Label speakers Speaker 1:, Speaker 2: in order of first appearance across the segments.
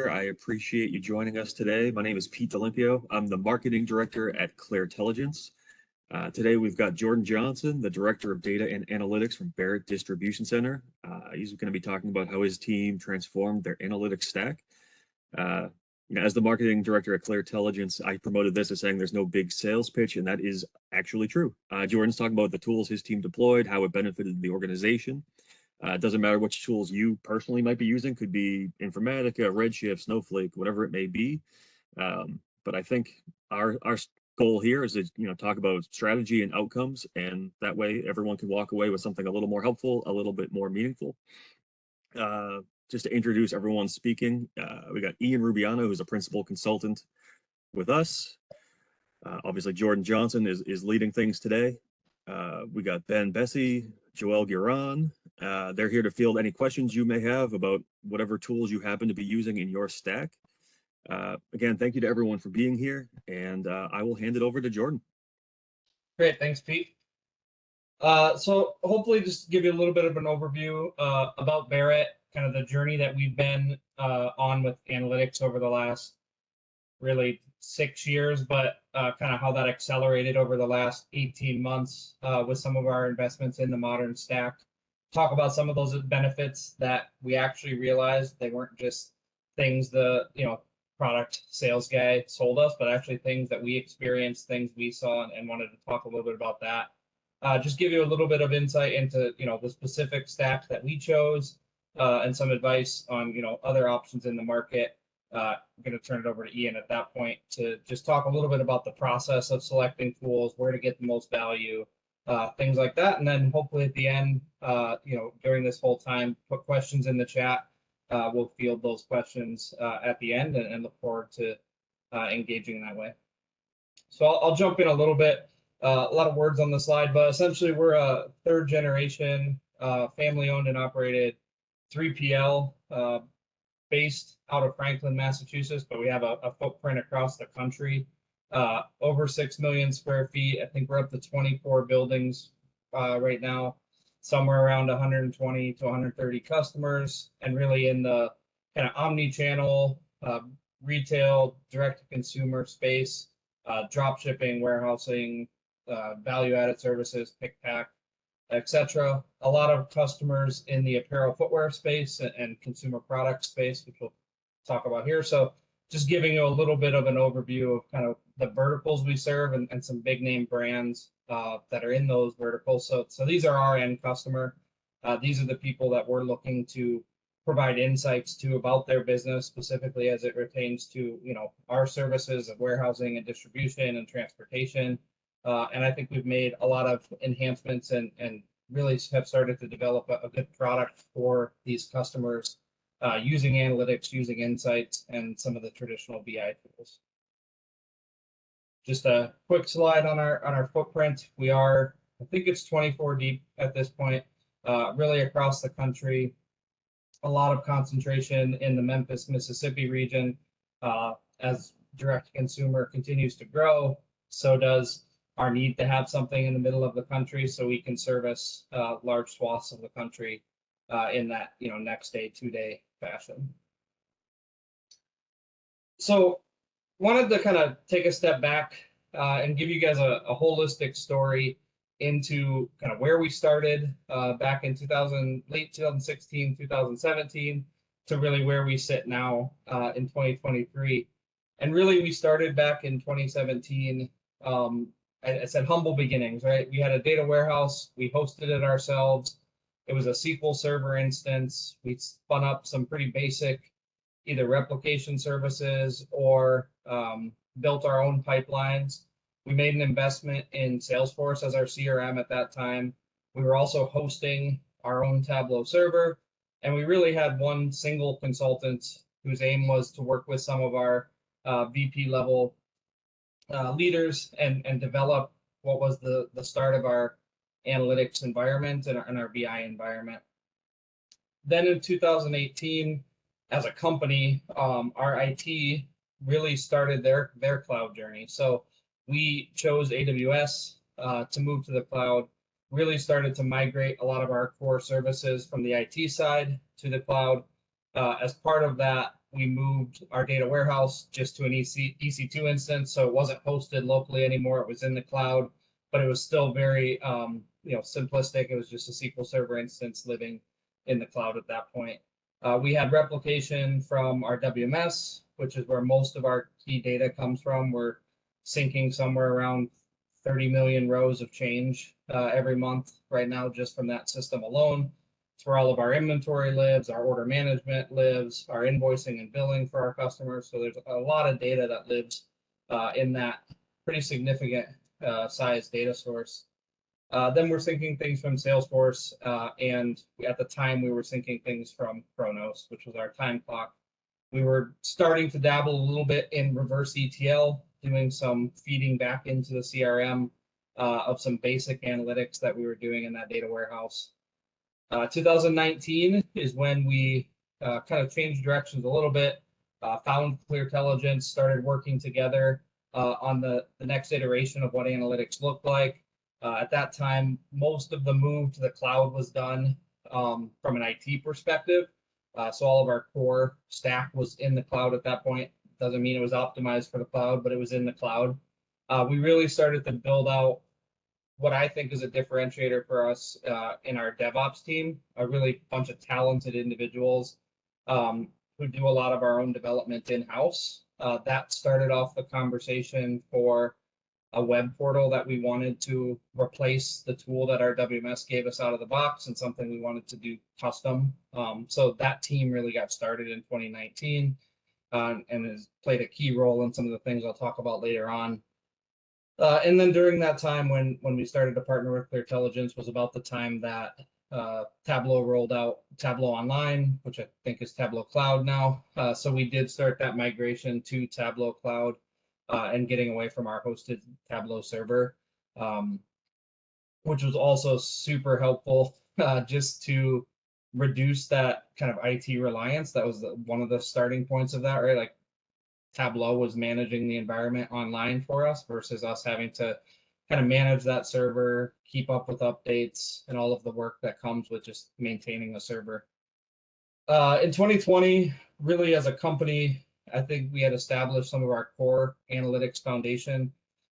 Speaker 1: there. I appreciate you joining us today. My name is Pete D'Olimpio. I'm the marketing director at Cleartelligence. Today we've got Jordan Johnsen, the director of data and analytics from Barrett Distribution Center. He's going to be talking about how his team transformed their analytics stack. As the marketing director at Cleartelligence, I promoted this as saying there's no big sales pitch, and that is actually true. Jordan's talking about the tools his team deployed, how it benefited the organization. It doesn't matter which tools you personally might be using, could be Informatica, Redshift, Snowflake, whatever it may be. But I think our goal here is to talk about strategy and outcomes, and that way everyone can walk away with something a little more helpful, a little bit more meaningful. Just to introduce everyone speaking, we got Ian Rubiano, who's a principal consultant with us. Obviously, Jordan Johnsen is leading things today. We got Ben Bessie, Joel Guerin. They're here to field any questions you may have about whatever tools you happen to be using in your stack. Again, thank you to everyone for being here, and I will hand it over to Jordan.
Speaker 2: Great, thanks, Pete. So hopefully just give you a little bit of an overview about Barrett, kind of the journey that we've been on with analytics over the last really 6 years, but kind of how that accelerated over the last 18 months with some of our investments in the modern stack. Talk about some of those benefits that we actually realized. They weren't just things the product sales guy sold us, but actually things that we experienced, things we saw, and wanted to talk a little bit about that. Just give you a little bit of insight into the specific stacks that we chose and some advice on other options in the market. I'm going to turn it over to Ian at that point to just talk a little bit about the process of selecting tools, where to get the most value, things like that. And then hopefully at the end, during this whole time, put questions in the chat. We'll field those questions at the end and look forward to engaging that way. So I'll jump in a little bit. A lot of words on the slide, but essentially we're a third generation, family owned and operated 3PL based out of Franklin, Massachusetts, but we have a footprint across the country, over 6 million square feet. I think we're up to 24 buildings right now, somewhere around 120 to 130 customers, and really in the kind of omni-channel, retail, direct-to-consumer space, drop shipping, warehousing, value-added services, pick, pack, etc. A lot of customers in the apparel footwear space and consumer product space, which we'll talk about here. So just giving you a little bit of an overview of kind of the verticals we serve and some big name brands that are in those verticals. So these are our end customer. These are the people that we're looking to provide insights to about their business, specifically as it pertains to our services of warehousing and distribution and transportation. And I think we've made a lot of enhancements and really have started to develop a good product for these customers using analytics, using insights, and some of the traditional BI tools. Just a quick slide on our footprint. We are, I think it's 24 deep at this point, really across the country. A lot of concentration in the Memphis, Mississippi region. As direct-to-consumer continues to grow, so does our need to have something in the middle of the country so we can service large swaths of the country in that next day, 2-day fashion. So wanted to kind of take a step back and give you guys a holistic story into kind of where we started back in late 2016, 2017 to really where we sit now in 2023. And really we started back in 2017. I said humble beginnings, right? We had a data warehouse. We hosted it ourselves. It was a SQL Server instance. We spun up some pretty basic either replication services or built our own pipelines. We made an investment in Salesforce as our CRM at that time. We were also hosting our own Tableau server. And we really had one single consultant whose aim was to work with some of our VP level leaders and develop what was the start of our analytics environment and our BI environment. Then in 2018, as a company, our IT really started their cloud journey. So we chose AWS to move to the cloud, really started to migrate a lot of our core services from the IT side to the cloud. As part of that, we moved our data warehouse just to an EC2 instance, so it wasn't hosted locally anymore. It was in the cloud, but it was still very simplistic. It was just a SQL Server instance living in the cloud at that point. We had replication from our WMS, which is where most of our key data comes from. We're syncing somewhere around 30 million rows of change every month right now, just from that system alone. It's where all of our inventory lives, our order management lives, our invoicing and billing for our customers. So there's a lot of data that lives in that pretty significant size data source. Then we're syncing things from Salesforce, and at the time we were syncing things from Chronos, which was our time clock. We were starting to dabble a little bit in reverse ETL, doing some feeding back into the CRM of some basic analytics that we were doing in that data warehouse. 2019 is when we kind of changed directions a little bit, found Cleartelligence, started working together on the next iteration of what analytics looked like. At that time, most of the move to the cloud was done from an IT perspective. So all of our core stack was in the cloud at that point. Doesn't mean it was optimized for the cloud, but it was in the cloud. We really started to build out what I think is a differentiator for us in our DevOps team, a really bunch of talented individuals who do a lot of our own development in-house. That started off the conversation for a web portal that we wanted to replace the tool that our WMS gave us out of the box, and something we wanted to do custom. So that team really got started in 2019 and has played a key role in some of the things I'll talk about later on. And then during that time when we started to partner with Cleartelligence was about the time that Tableau rolled out Tableau Online, which I think is Tableau Cloud now. So we did start that migration to Tableau Cloud and getting away from our hosted Tableau server, which was also super helpful just to reduce that kind of IT reliance. That was one of the starting points of that, right? Like Tableau was managing the environment online for us versus us having to kind of manage that server, keep up with updates, and all of the work that comes with just maintaining the server. In 2020, really as a company, I think we had established some of our core analytics foundation.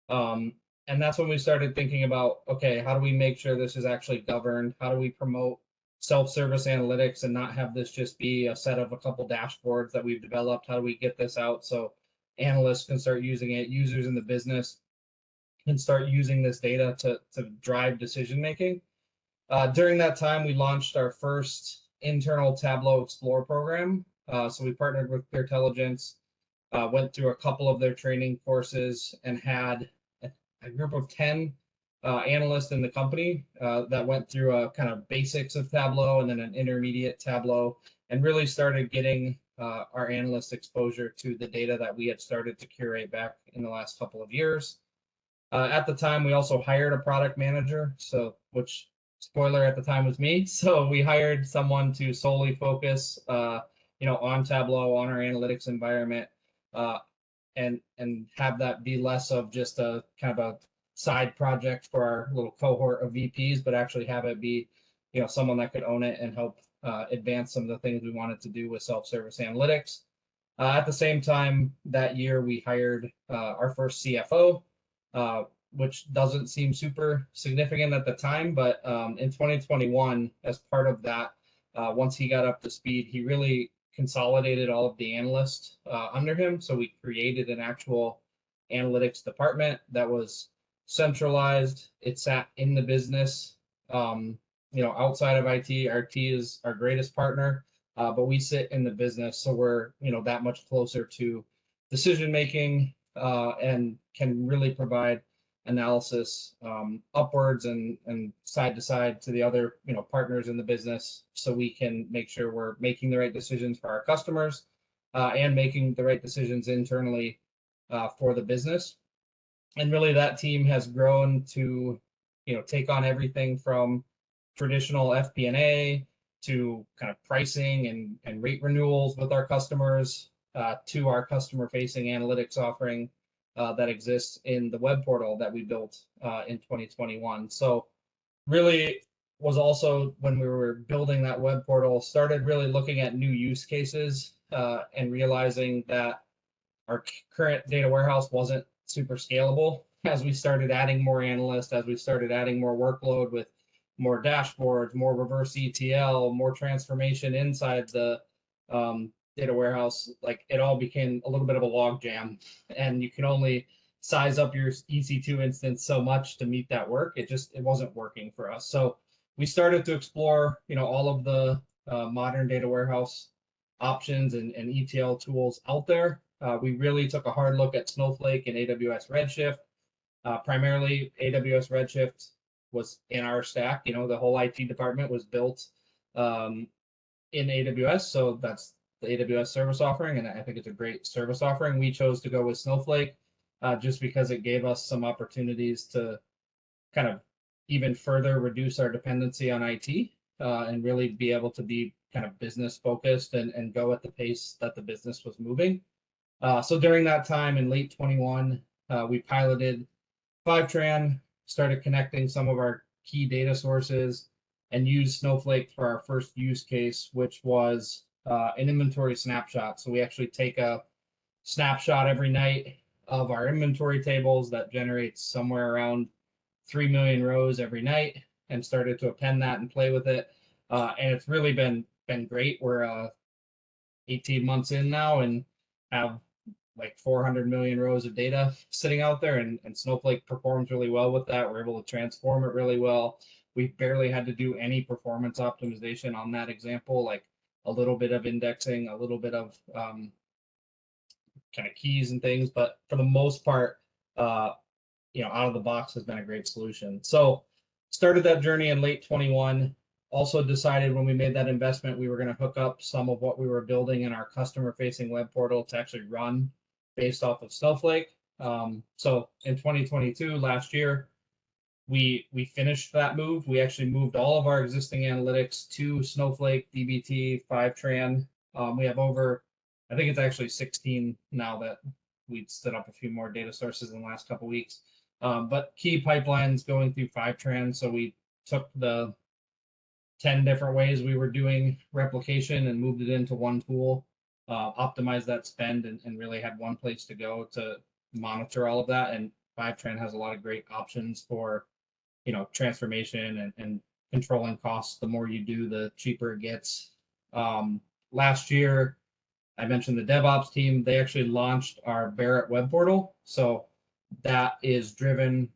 Speaker 2: And that's when we started thinking about, okay, how do we make sure this is actually governed? How do we promote self-service analytics and not have this just be a set of a couple dashboards that we've developed? How do we get this out so analysts can start using it, users in the business can start using this data to drive decision making? During that time, we launched our first internal Tableau Explore program. So we partnered with Cleartelligence, went through a couple of their training courses, and had a group of 10 analysts in the company that went through a kind of basics of Tableau and then an intermediate Tableau, and really started getting our analyst exposure to the data that we had started to curate back in the last couple of years. At the time, we also hired a product manager, which spoiler at the time was me. So we hired someone to solely focus on Tableau, on our analytics environment, and have that be less of just a kind of a side project for our little cohort of VPs, but actually have it be, someone that could own it and help advance some of the things we wanted to do with self-service analytics. At the same time, that year we hired our first CFO, which doesn't seem super significant at the time, but in 2021, as part of that, once he got up to speed, he really consolidated all of the analysts under him. So we created an actual analytics department that was centralized. It sat in the business, outside of IT. IT is our greatest partner, but we sit in the business, so we're that much closer to decision making and can really provide analysis upwards and side to side to the other partners in the business, so we can make sure we're making the right decisions for our customers and making the right decisions internally for the business. And really that team has grown to take on everything from traditional FP&A to kind of pricing and rate renewals with our customers to our customer facing analytics offering that exists in the web portal that we built in 2021. So really was also when we were building that web portal, started really looking at new use cases and realizing that our current data warehouse wasn't super scalable. As we started adding more analysts, as we started adding more workload with more dashboards, more reverse ETL, more transformation inside the data warehouse, like it all became a little bit of a log jam, and you can only size up your EC2 instance so much to meet that work. It wasn't working for us. So we started to explore, all of the modern data warehouse options and ETL tools out there. We really took a hard look at Snowflake and AWS Redshift. Primarily, AWS Redshift was in our stack. The whole IT department was built in AWS, so that's the AWS service offering, and I think it's a great service offering. We chose to go with Snowflake just because it gave us some opportunities to kind of even further reduce our dependency on IT and really be able to be kind of business focused and go at the pace that the business was moving. So during that time in late 21, we piloted fivetran, started connecting some of our key data sources, and used Snowflake for our first use case, which was an inventory snapshot. So we actually take a snapshot every night of our inventory tables that generates somewhere around 3 million rows every night, and started to append that and play with it. And it's really been great. We're 18 months in now and have like 400 million rows of data sitting out there, and Snowflake performs really well with that. We're able to transform it really well. We barely had to do any performance optimization on that example, like a little bit of indexing, a little bit of kind of keys and things, but for the most part, out of the box has been a great solution. So started that journey in late 21. Also decided when we made that investment, we were going to hook up some of what we were building in our customer facing web portal to actually run based off of Snowflake. So in 2022, last year, we finished that move. We actually moved all of our existing analytics to Snowflake, dbt, fivetran. We have over, I think it's actually 16 now that we've stood up a few more data sources in the last couple of weeks. But key pipelines going through fivetran. So we took the 10 different ways we were doing replication and moved it into one tool, optimized that spend, and really had one place to go to monitor all of that. And fivetran has a lot of great options for, transformation and controlling costs. The more you do, the cheaper it gets. Last year, I mentioned the DevOps team. They actually launched our Barrett web portal. So that is driven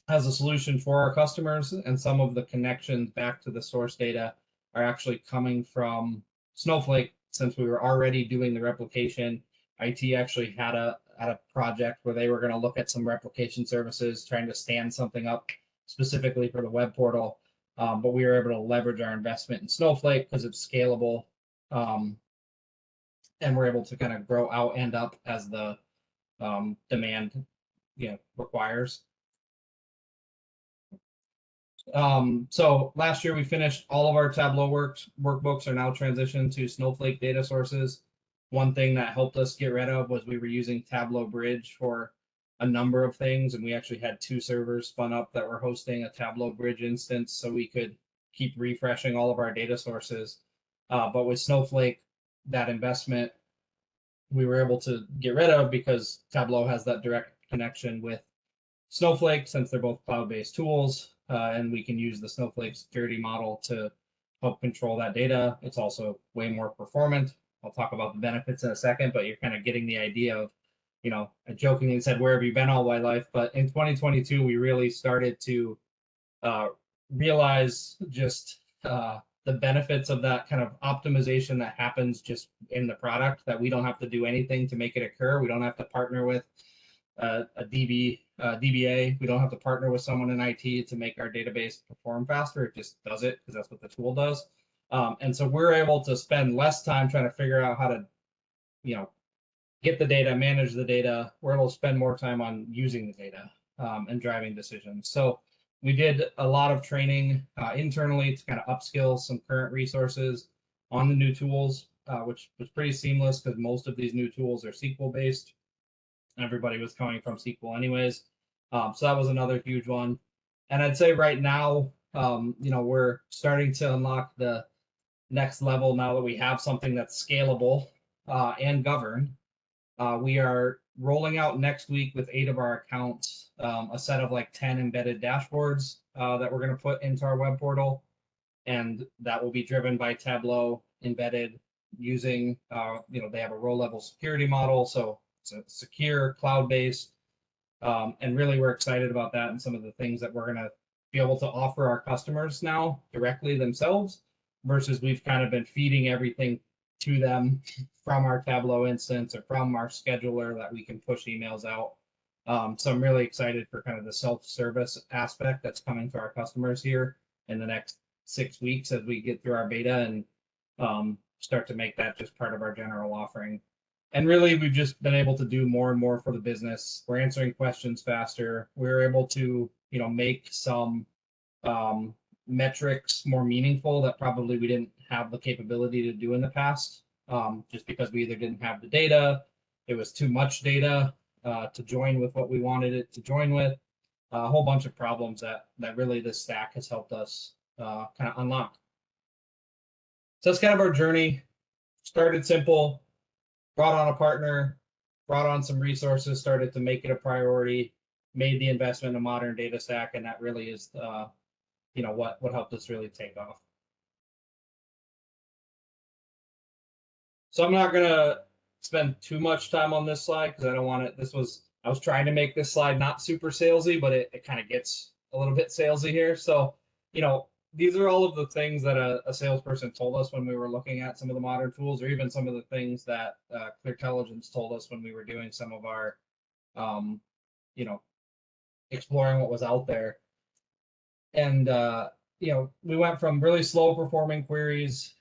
Speaker 2: as a solution for our customers, and some of the connections back to the source data are actually coming from Snowflake. Since we were already doing the replication, IT actually had a project where they were going to look at some replication services, trying to stand something up specifically for the web portal. But we were able to leverage our investment in Snowflake because it's scalable, and we're able to kind of grow out and up as the demand requires. So last year we finished all of our Tableau workbooks are now transitioned to Snowflake data sources. One thing that helped us get rid of was we were using Tableau Bridge for a number of things, and we actually had 2 servers spun up that were hosting a Tableau Bridge instance so we could keep refreshing all of our data sources. But with Snowflake, that investment we were able to get rid of because Tableau has that direct connection with Snowflake, since they're both cloud-based tools, and we can use the Snowflake security model to help control that data. It's also way more performant. I'll talk about the benefits in a second, but you're kind of getting the idea of, I jokingly said, where have you been all my life? But in 2022, we really started to realize just the benefits of that kind of optimization that happens just in the product, that we don't have to do anything to make it occur. We don't have to partner with a DBA. We don't have to partner with someone in IT to make our database perform faster. It just does it because that's what the tool does. And so we're able to spend less time trying to figure out how to, get the data, manage the data. We're able to spend more time on using the data and driving decisions. So we did a lot of training internally to kind of upskill some current resources on the new tools, which was pretty seamless because most of these new tools are SQL based. Everybody was coming from SQL anyways. So that was another huge one. And I'd say right now, We're starting to unlock the next level now that we have something that's scalable and governed. We are rolling out next week with 8 of our accounts a set of like 10 embedded dashboards that we're going to put into our web portal, and that will be driven by Tableau embedded using, they have a row level security model, so it's a secure cloud-based, and really we're excited about that and some of the things that we're going to be able to offer our customers now directly themselves, versus we've kind of been feeding everything to them from our Tableau instance or from our scheduler that we can push emails out. So I'm really excited for kind of the self-service aspect that's coming to our customers here in the next 6 weeks as we get through our beta and start to make that just part of our general offering. And really, we've just been able to do more and more for the business. We're answering questions faster. We're able to, make some metrics more meaningful that probably we didn't have the capability to do in the past, just because we either didn't have the data, it was too much data to join with what we wanted it to join with, a whole bunch of problems that really this stack has helped us kind of unlock. So that's kind of our journey. Started simple, brought on a partner, brought on some resources, started to make it a priority, made the investment in a modern data stack, and that really is what helped us really take off. So I'm not gonna spend too much time on this slide because I don't want it. I was trying to make this slide not super salesy, but it kind of gets a little bit salesy here. So, these are all of the things that a salesperson told us when we were looking at some of the modern tools, or even some of the things that Cleartelligence told us when we were doing some of our, exploring what was out there. And, we went from really slow performing queries,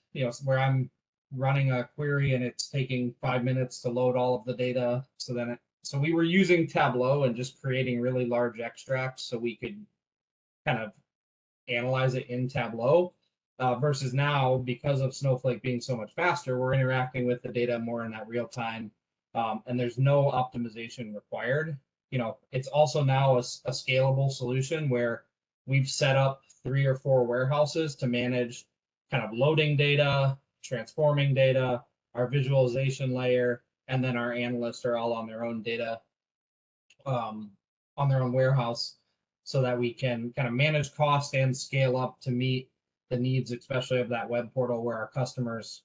Speaker 2: where I'm running a query and it's taking 5 minutes to load all of the data. So we were using Tableau and just creating really large extracts so we could kind of analyze it in Tableau, versus now, because of Snowflake being so much faster, we're interacting with the data more in that real time, and there's no optimization required. It's also now a scalable solution where we've set up 3 or 4 warehouses to manage kind of loading data, transforming data, our visualization layer, and then our analysts are all on their own data, on their own warehouse, so that we can kind of manage cost and scale up to meet the needs, especially of that web portal where our customers,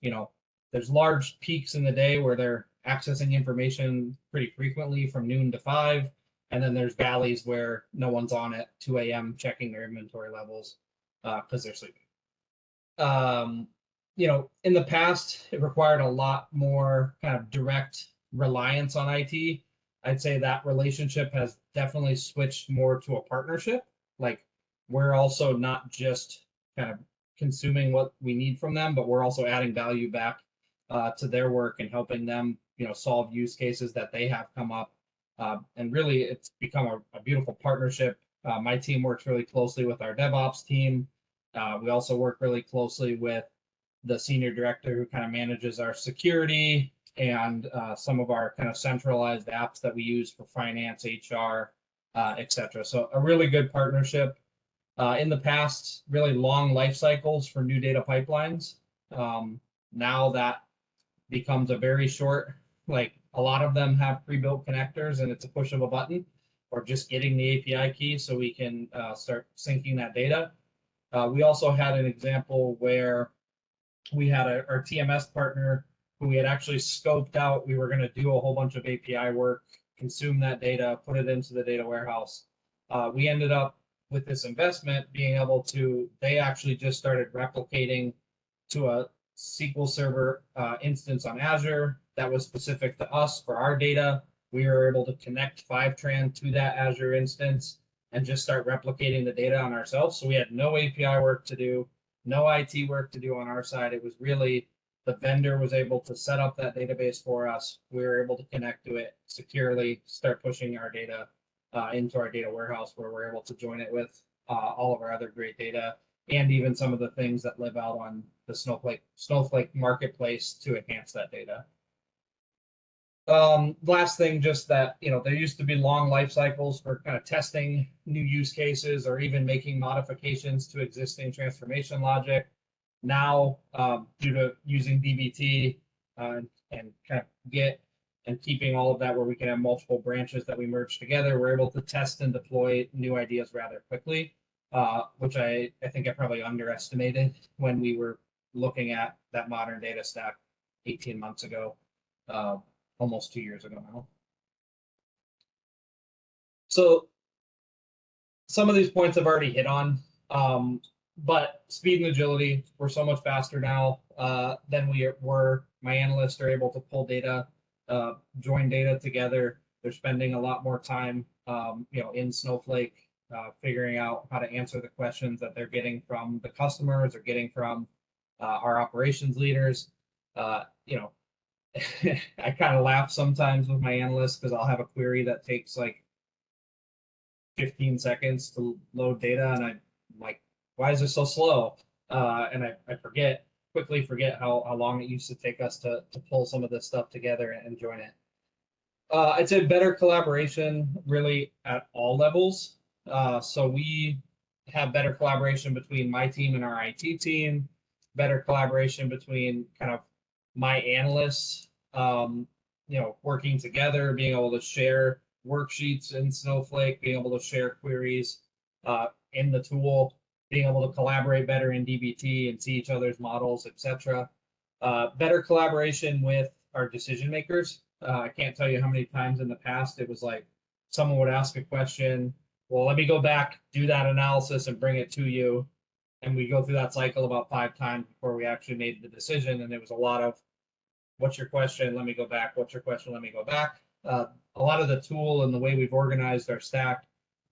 Speaker 2: there's large peaks in the day where they're accessing information pretty frequently from noon to 5. And then there's valleys where no one's on at 2 a.m. checking their inventory levels because they're sleeping. In the past, it required a lot more kind of direct reliance on IT. I'd say that relationship has definitely switched more to a partnership. Like, we're also not just kind of consuming what we need from them, but we're also adding value back to their work and helping them, solve use cases that they have come up. And really, it's become a beautiful partnership. My team works really closely with our DevOps team. We also work really closely with the senior director who kind of manages our security and some of our kind of centralized apps that we use for finance, HR, etc. So a really good partnership. In the past, really long life cycles for new data pipelines. Now that becomes a very short, like a lot of them have pre-built connectors and it's a push of a button, or just getting the API key so we can start syncing that data. We also had an example where we had our TMS partner who we had actually scoped out. We were going to do a whole bunch of API work, consume that data, put it into the data warehouse. We ended up with this investment being able to, they actually just started replicating to a SQL Server instance on Azure that was specific to us for our data. We were able to connect fivetran to that Azure instance and just start replicating the data on ourselves. So we had no API work to do, no IT work to do on our side. It was really the vendor was able to set up that database for us. We were able to connect to it securely, start pushing our data into our data warehouse, where we're able to join it with all of our other great data, and even some of the things that live out on the Snowflake marketplace to enhance that data. Last thing, just that, there used to be long life cycles for kind of testing new use cases or even making modifications to existing transformation logic. Now, due to using DBT and kind of Git and keeping all of that where we can have multiple branches that we merge together, we're able to test and deploy new ideas rather quickly, which I think I probably underestimated when we were looking at that modern data stack 18 months ago. Almost 2 years ago now. So some of these points I've already hit on, but speed and agility, we're so much faster now than we were. My analysts are able to pull data, join data together. They're spending a lot more time, in Snowflake, figuring out how to answer the questions that they're getting from the customers or getting from our operations leaders. I kind of laugh sometimes with my analysts because I'll have a query that takes like 15 seconds to load data, and I'm like, why is it so slow? And I quickly forget how long it used to take us to pull some of this stuff together and join it. I'd say better collaboration really at all levels. So we have better collaboration between my team and our IT team, better collaboration between kind of my analysts, working together, being able to share worksheets in Snowflake, being able to share queries in the tool, being able to collaborate better in DBT and see each other's models, etc. Better collaboration with our decision makers. I can't tell you how many times in the past it was like someone would ask a question, well, let me go back, do that analysis and bring it to you. And we go through that cycle about 5 times before we actually made the decision. And it was a lot of, what's your question? Let me go back. What's your question? Let me go back. A lot of the tool and the way we've organized our stack,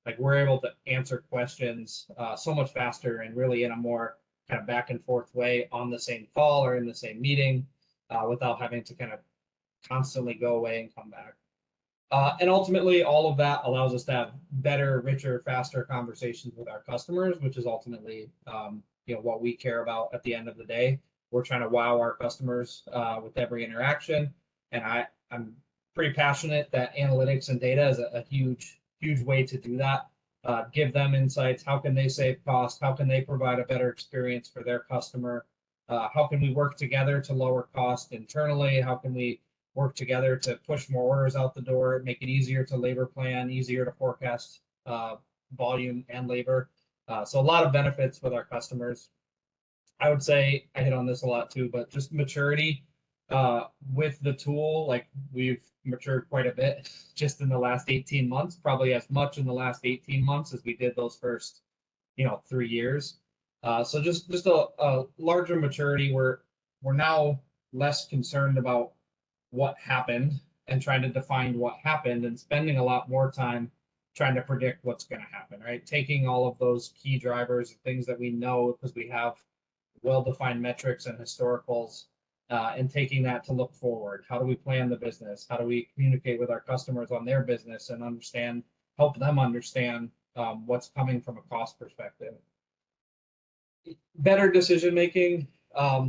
Speaker 2: like we're able to answer questions so much faster and really in a more kind of back and forth way on the same call or in the same meeting without having to kind of constantly go away and come back. And ultimately, all of that allows us to have better, richer, faster conversations with our customers, which is ultimately what we care about at the end of the day. We're trying to wow our customers with every interaction. And I'm pretty passionate that analytics and data is a huge, huge way to do that. Give them insights. How can they save cost? How can they provide a better experience for their customer? How can we work together to lower cost internally? How can we work together to push more orders out the door, make it easier to labor plan, easier to forecast volume and labor? So a lot of benefits with our customers. I would say, I hit on this a lot too, but just maturity with the tool, like we've matured quite a bit just in the last 18 months, probably as much in the last 18 months as we did those first, 3 years. So just a larger maturity. We're now less concerned about what happened and trying to define what happened and spending a lot more time trying to predict what's going to happen, right? Taking all of those key drivers, things that we know because we have well-defined metrics and historicals, and taking that to look forward. How do we plan the business? How do we communicate with our customers on their business and help them understand what's coming from a cost perspective? Better decision making.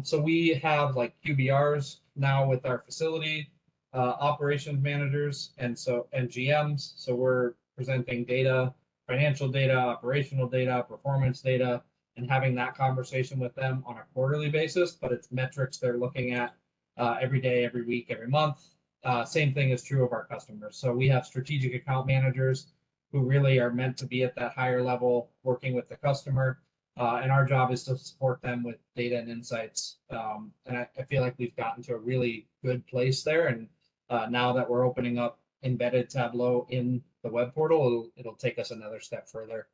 Speaker 2: So we have like QBRs now with our facility, operations managers, and GMs. So we're presenting data, financial data, operational data, performance data, and having that conversation with them on a quarterly basis, but it's metrics they're looking at every day, every week, every month. Same thing is true of our customers. So we have strategic account managers who really are meant to be at that higher level, working with the customer. And our job is to support them with data and insights. And I feel like we've gotten to a really good place there. And now that we're opening up embedded Tableau in the web portal, it'll take us another step further.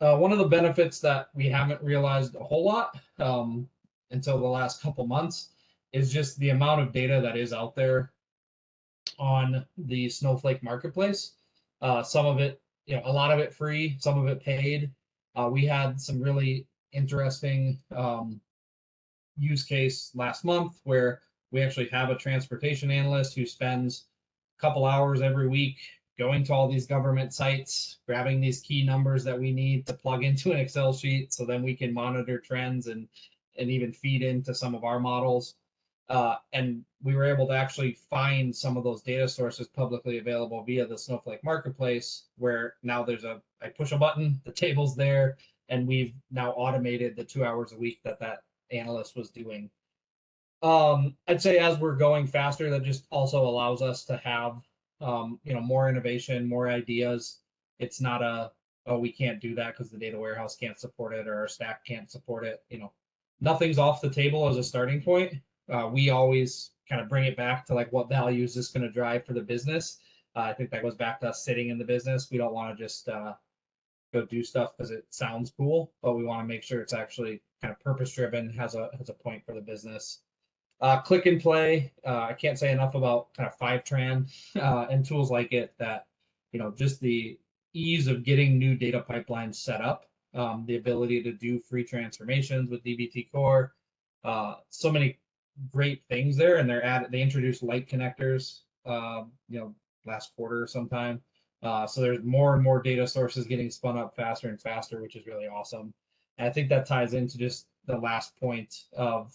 Speaker 2: One of the benefits that we haven't realized a whole lot until the last couple months is just the amount of data that is out there on the Snowflake marketplace. Some of it, a lot of it free, some of it paid. We had some really interesting use case last month where we actually have a transportation analyst who spends a couple hours every week going to all these government sites, grabbing these key numbers that we need to plug into an Excel sheet so then we can monitor trends and even feed into some of our models. And we were able to actually find some of those data sources publicly available via the Snowflake marketplace, where now I push a button, the table's there, and we've now automated the 2 hours a week that analyst was doing. I'd say as we're going faster, that just also allows us to have, more innovation, more ideas. It's not oh, we can't do that because the data warehouse can't support it or our stack can't support it. Nothing's off the table as a starting point. We always kind of bring it back to like, what value is this going to drive for the business? I think that goes back to us sitting in the business. We don't want to just go do stuff because it sounds cool, but we want to make sure it's actually kind of purpose driven, has a point for the business. Click and play. I can't say enough about kind of fivetran and tools like it that, just the ease of getting new data pipelines set up, the ability to do free transformations with dbt core, so many great things there. And they introduced light connectors, last quarter or sometime. So there's more and more data sources getting spun up faster and faster, which is really awesome. And I think that ties into just the last point of,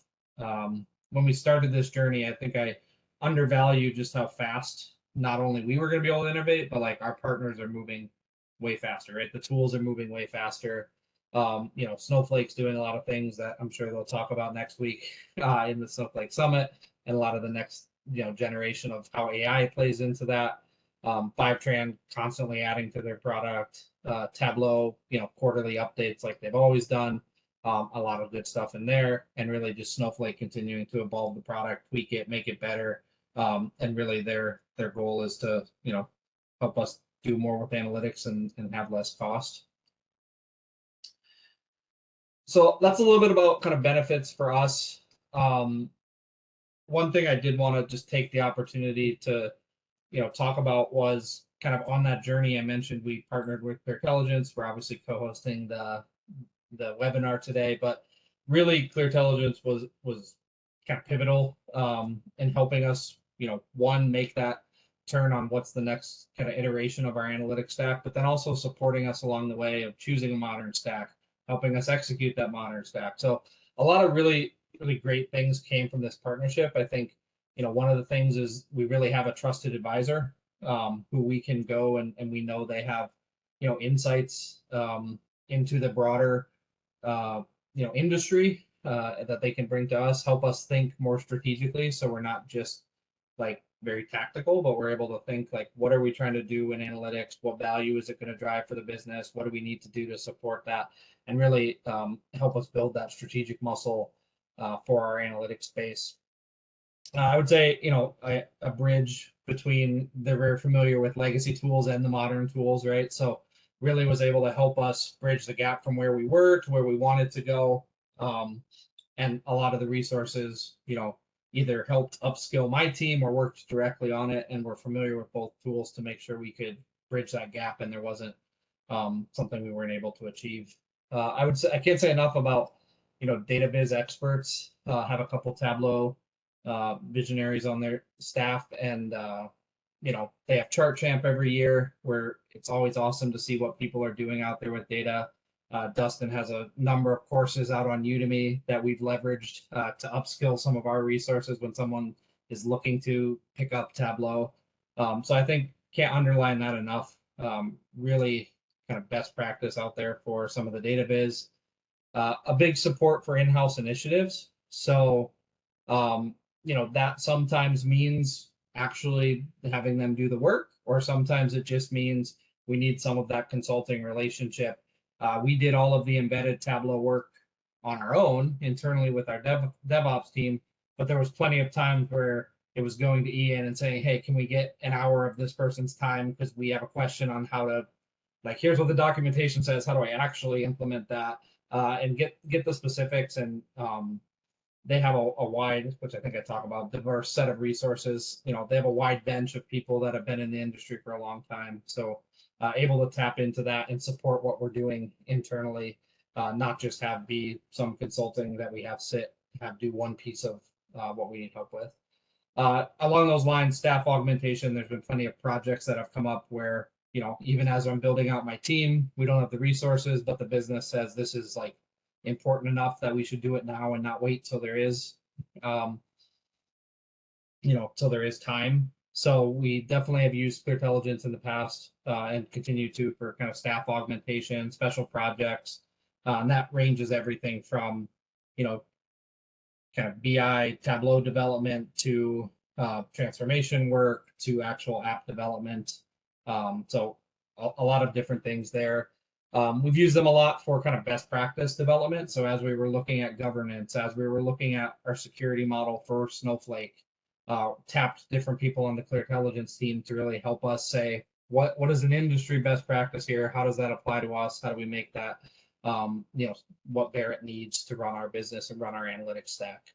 Speaker 2: when we started this journey, I think I undervalued just how fast not only we were going to be able to innovate, but like our partners are moving way faster, right? The tools are moving way faster. Snowflake's doing a lot of things that I'm sure they'll talk about next week in the Snowflake Summit, and a lot of the next generation of how AI plays into that. Fivetran constantly adding to their product. Tableau, quarterly updates like they've always done. A lot of good stuff in there, and really just Snowflake continuing to evolve the product, tweak it, make it better. And really their goal is to, help us do more with analytics and have less cost. So that's a little bit about kind of benefits for us. One thing I did want to just take the opportunity to, talk about was kind of on that journey. I mentioned we partnered with Cleartelligence. We're obviously co-hosting the webinar today, but really Cleartelligence was kind of pivotal in helping us, one, make that turn on what's the next kind of iteration of our analytics stack, but then also supporting us along the way of choosing a modern stack, helping us execute that modern stack. So a lot of really, really great things came from this partnership. I think, one of the things is we really have a trusted advisor who we can go and we know they have, insights into the broader industry that they can bring to us, help us think more strategically. So we're not just like very tactical, but we're able to think like, what are we trying to do in analytics? What value is it going to drive for the business? What do we need to do to support that? And really help us build that strategic muscle for our analytics space. I would say, a bridge between, they're very familiar with legacy tools and the modern tools, right? So really was able to help us bridge the gap from where we were to where we wanted to go. And a lot of the resources, either helped upskill my team or worked directly on it and were familiar with both tools to make sure we could bridge that gap and there wasn't something we weren't able to achieve. I would say, I can't say enough about, data viz experts, have a couple Tableau visionaries on their staff, and they have Chart Champ every year, where it's always awesome to see what people are doing out there with data. Dustin has a number of courses out on Udemy that we've leveraged to upskill some of our resources when someone is looking to pick up Tableau. So I think can't underline that enough. Really kind of best practice out there for some of the data viz. A big support for in-house initiatives. So that sometimes means actually having them do the work, or sometimes it just means we need some of that consulting relationship. We did all of the embedded Tableau work on our own internally with our DevOps team, but there was plenty of times where it was going to Ian and saying, hey, can we get an hour of this person's time because we have a question on how to, like, here's what the documentation says, how do I actually implement that, and get the specifics. And they have a wide, which I think I talk about, diverse set of resources. They have a wide bench of people that have been in the industry for a long time. So able to tap into that and support what we're doing internally, not just have be some consulting that we have do one piece of what we need help with. Along those lines, staff augmentation, there's been plenty of projects that have come up where, even as I'm building out my team, we don't have the resources, but the business says this is like important enough that we should do it now and not wait till there is. till there is time. So we definitely have used Cleartelligence in the past and continue to for kind of staff augmentation, special projects. And that ranges everything from, kind of BI, Tableau development to transformation work to actual app development. So a lot of different things there. We've used them a lot for kind of best practice development. So as we were looking at governance, as we were looking at our security model for Snowflake, tapped different people on the Cleartelligence team to really help us say, what is an industry best practice here? How does that apply to us? How do we make that, what Barrett needs to run our business and run our analytics stack?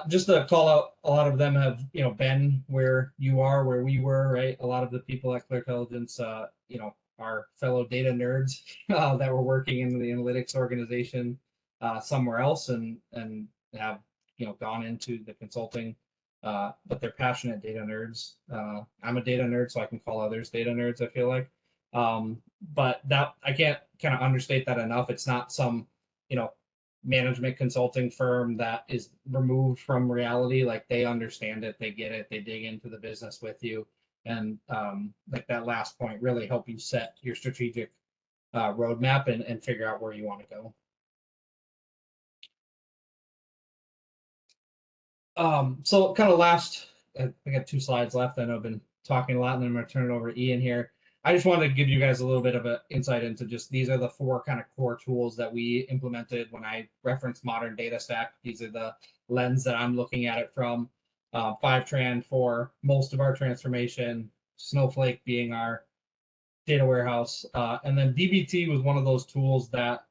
Speaker 2: Just to call out, a lot of them have, been where you are, where we were, right? A lot of the people at Cleartelligence, are fellow data nerds that were working in the analytics organization somewhere else and have, gone into the consulting, but they're passionate data nerds. I'm a data nerd, so I can call others data nerds, I feel like. But that I can't kind of understate that enough. It's not some, management consulting firm that is removed from reality. Like they understand it, they get it, they dig into the business with you. And like that last point, really help you set your strategic roadmap and figure out where you want to go. So kind of last, I got 2 slides left. I know I've been talking a lot, and then I'm going to turn it over to Ian here. I just wanted to give you guys a little bit of an insight into just these are the 4 kind of core tools that we implemented when I referenced modern data stack. These are the lens that I'm looking at it from. Fivetran for most of our transformation, Snowflake being our data warehouse, and then dbt was one of those tools that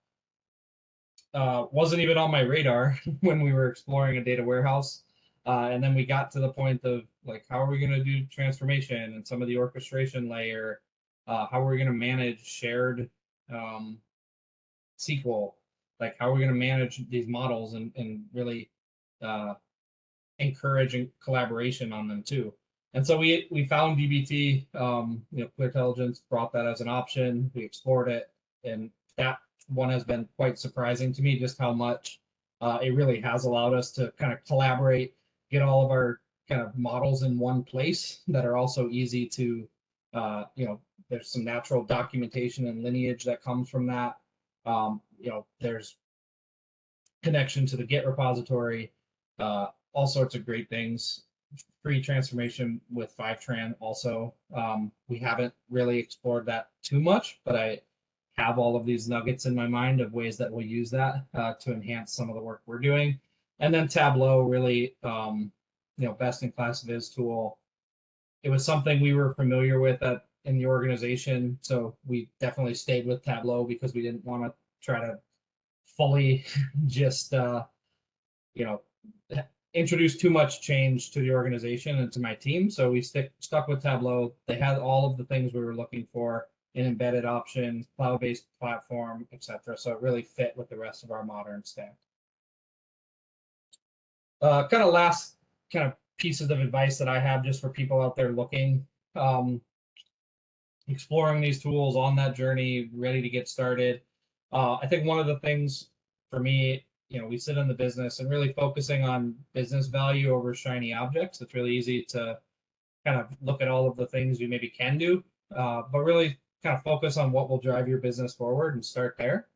Speaker 2: wasn't even on my radar when we were exploring a data warehouse. And then we got to the point of like, how are we going to do transformation and some of the orchestration layer? How are we going to manage shared SQL? Like, how are we going to manage these models and really encourage collaboration on them too? And so we found dbt. Cleartelligence brought that as an option. We explored it, and that one has been quite surprising to me, just how much it really has allowed us to kind of collaborate, get all of our kind of models in one place that are also easy to, there's some natural documentation and lineage that comes from that. There's connection to the Git repository, all sorts of great things. Free transformation with fivetran also. We haven't really explored that too much, but I have all of these nuggets in my mind of ways that we'll use that to enhance some of the work we're doing. And then Tableau, really, best in class viz tool. It was something we were familiar with in the organization, so we definitely stayed with Tableau because we didn't want to try to fully just introduce too much change to the organization and to my team. So we stuck with Tableau. They had all of the things we were looking for: an embedded option, cloud-based platform, etc. So it really fit with the rest of our modern stack. Kind of last kind of pieces of advice that I have just for people out there looking, exploring these tools on that journey, ready to get started. I think one of the things for me, we sit in the business and really focusing on business value over shiny objects. It's really easy to kind of look at all of the things you maybe can do, but really kind of focus on what will drive your business forward and start there.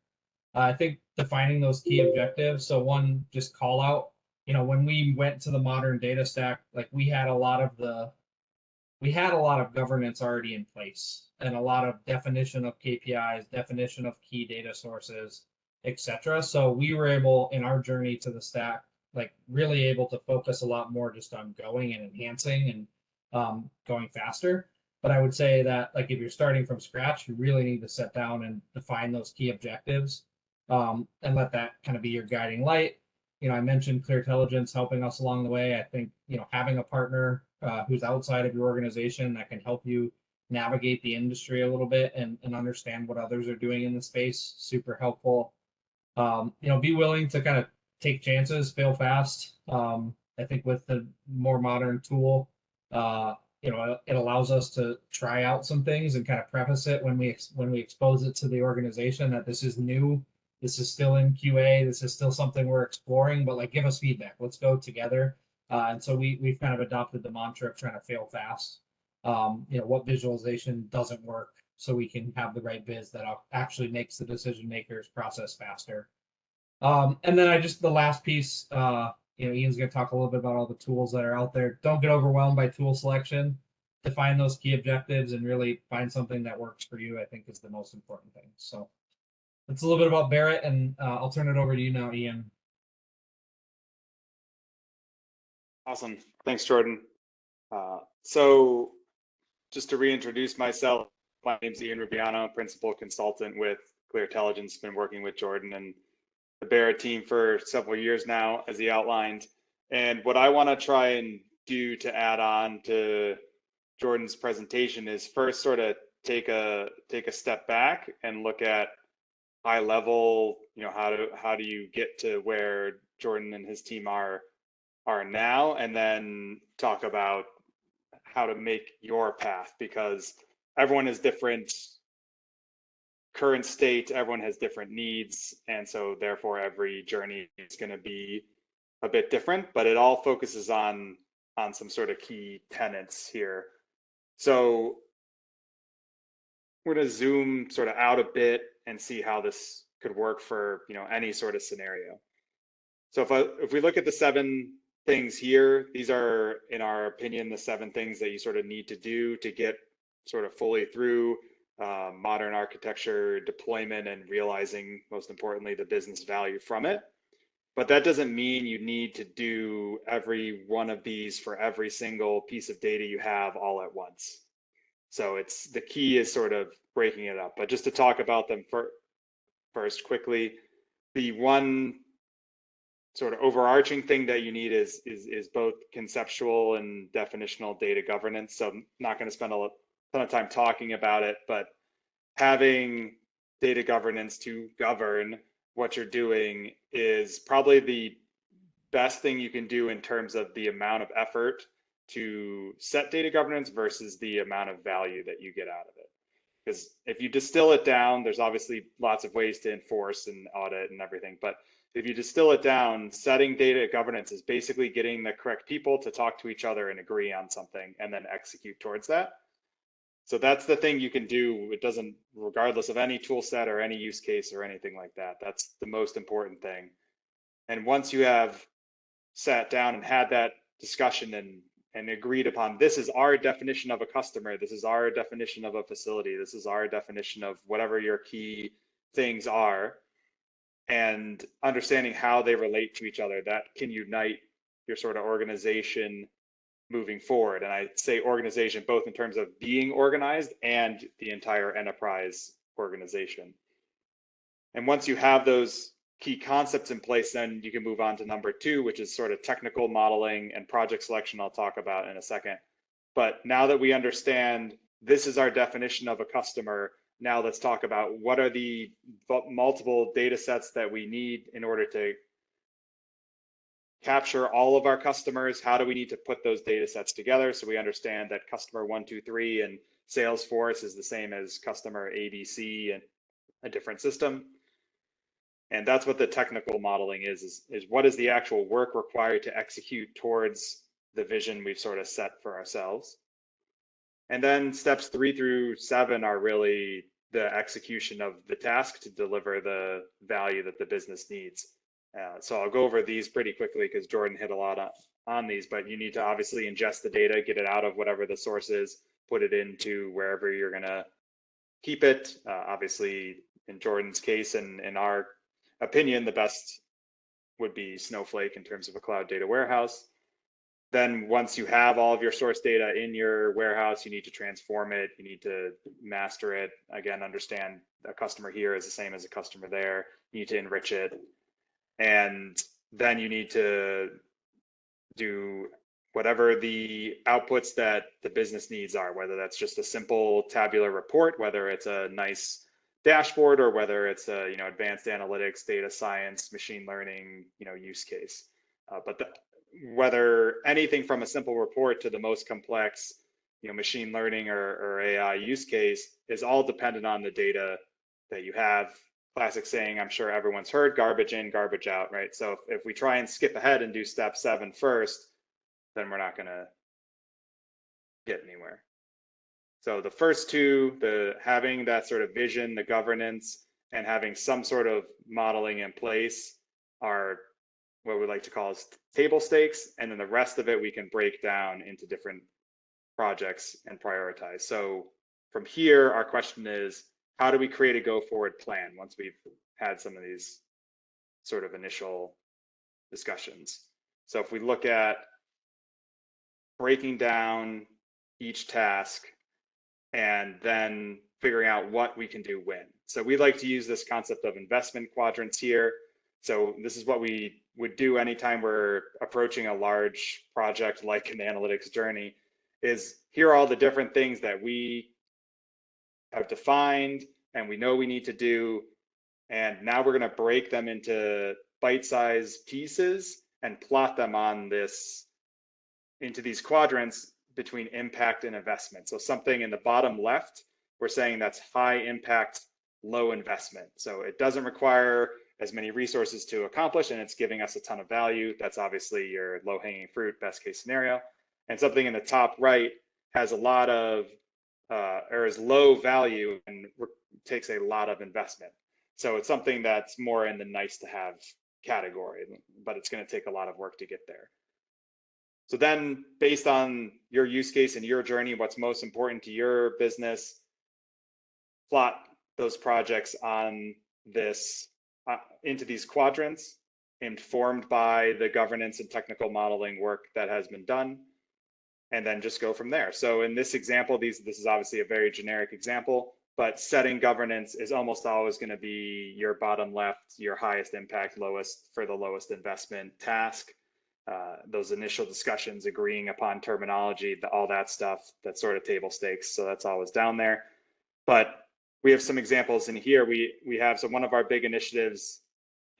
Speaker 2: I think defining those key objectives. So one, just call out, when we went to the modern data stack, like we had a lot of governance already in place and a lot of definition of KPIs, definition of key data sources, etc. So we were able in our journey to the stack, like really able to focus a lot more just on going and enhancing and going faster. But I would say that like if you're starting from scratch, you really need to sit down and define those key objectives and let that kind of be your guiding light. I mentioned Cleartelligence helping us along the way. I think, having a partner who's outside of your organization that can help you navigate the industry a little bit and understand what others are doing in the space, super helpful. Be willing to kind of take chances, fail fast. I think with the more modern tool, it allows us to try out some things and kind of preface it when we expose it to the organization that this is new. This is still in QA. This is still something we're exploring, but like give us feedback. Let's go together. And so we've kind of adopted the mantra of trying to fail fast. What visualization doesn't work, so we can have the right viz that actually makes the decision makers process faster. And then the last piece, Ian's going to talk a little bit about all the tools that are out there. Don't get overwhelmed by tool selection. Define those key objectives and really find something that works for you, I think, is the most important thing. So that's a little bit about Barrett, and I'll turn it over to you now, Ian.
Speaker 3: Awesome. Thanks, Jordan. So just to reintroduce myself, my name's Ian Rubiano, principal consultant with Cleartelligence. Been working with Jordan and the Barrett team for several years now, as he outlined. And what I want to try and do to add on to Jordan's presentation is first sort of take a step back and look at high level, how do you get to where Jordan and his team are now, and then talk about how to make your path, because everyone is different current state, everyone has different needs, and so therefore every journey is going to be a bit different, but it all focuses on some sort of key tenets here. So we're going to zoom sort of out a bit and see how this could work for any sort of scenario. So if we look at the 7 things here, these are, in our opinion, the 7 things that you sort of need to do to get sort of fully through modern architecture deployment and realizing, most importantly, the business value from it. But that doesn't mean you need to do every one of these for every single piece of data you have all at once. So the key is sort of breaking it up. But just to talk about them first quickly, the one sort of overarching thing that you need is both conceptual and definitional data governance. So I'm not going to spend a ton of time talking about it, but having data governance to govern what you're doing is probably the best thing you can do in terms of the amount of effort to set data governance versus the amount of value that you get out of it. Because if you distill it down, there's obviously lots of ways to enforce and audit and everything, but if you distill it down, setting data governance is basically getting the correct people to talk to each other and agree on something and then execute towards that. So that's the thing you can do. It doesn't, regardless of any tool set or any use case or anything like that, that's the most important thing. And once you have sat down and had that discussion and agreed upon, this is our definition of a customer, this is our definition of a facility, this is our definition of whatever your key things are, and understanding how they relate to each other, that can unite your sort of organization moving forward. And I say organization both in terms of being organized and the entire enterprise organization. And once you have those key concepts in place, then you can move on to number 2, which is sort of technical modeling and project selection, I'll talk about in a second. But now that we understand this is our definition of a customer, now let's talk about what are the multiple data sets that we need in order to capture all of our customers. How do we need to put those data sets together so we understand that customer 1, 2, 3 and Salesforce is the same as customer ABC and a different system. And that's what the technical modeling is what is the actual work required to execute towards the vision we've sort of set for ourselves. And then steps 3 through 7 are really the execution of the task to deliver the value that the business needs. So I'll go over these pretty quickly because Jordan hit a lot on these, but you need to obviously ingest the data, get it out of whatever the source is, put it into wherever you're going to keep it. Obviously, in Jordan's case and in our opinion, the best would be Snowflake in terms of a cloud data warehouse. Then once you have all of your source data in your warehouse, you need to transform it. You need to master it. Again, understand a customer here is the same as a customer there. You need to enrich it. And then you need to do whatever the outputs that the business needs are, whether that's just a simple tabular report, whether it's a nice dashboard, or whether it's a advanced analytics, data science, machine learning use case. Whether anything from a simple report to the most complex machine learning or AI use case is all dependent on the data that you have. Classic saying, I'm sure everyone's heard, garbage in, garbage out, right? So if we try and skip ahead and do step 7 first, then we're not going to get anywhere. So the first two, the having that sort of vision, the governance, and having some sort of modeling in place are what we like to call as table stakes. And then the rest of it, we can break down into different projects and prioritize. So from here, our question is, how do we create a go forward plan once we've had some of these sort of initial discussions? So if we look at breaking down each task and then figuring out what we can do when. So we like to use this concept of investment quadrants here. So this is what we would do anytime we're approaching a large project like an analytics journey, is here are all the different things that we have defined and we know we need to do. And now we're going to break them into bite-sized pieces and plot them on this, into these quadrants between impact and investment. So something in the bottom left, we're saying that's high impact, low investment. So it doesn't require as many resources to accomplish, and it's giving us a ton of value. That's obviously your low hanging fruit, best case scenario. And something in the top right has a lot of, or is low value and takes a lot of investment. So it's something that's more in the nice to have category, but it's going to take a lot of work to get there. So then based on your use case and your journey, what's most important to your business, plot those projects on this, into these quadrants, informed by the governance and technical modeling work that has been done, and then just go from there. So in this example, this is obviously a very generic example, but setting governance is almost always going to be your bottom left, your highest impact, lowest for the lowest investment task. Those initial discussions, agreeing upon terminology, all that stuff, that's sort of table stakes. So that's always down there. But we have some examples in here. We have, so one of our big initiatives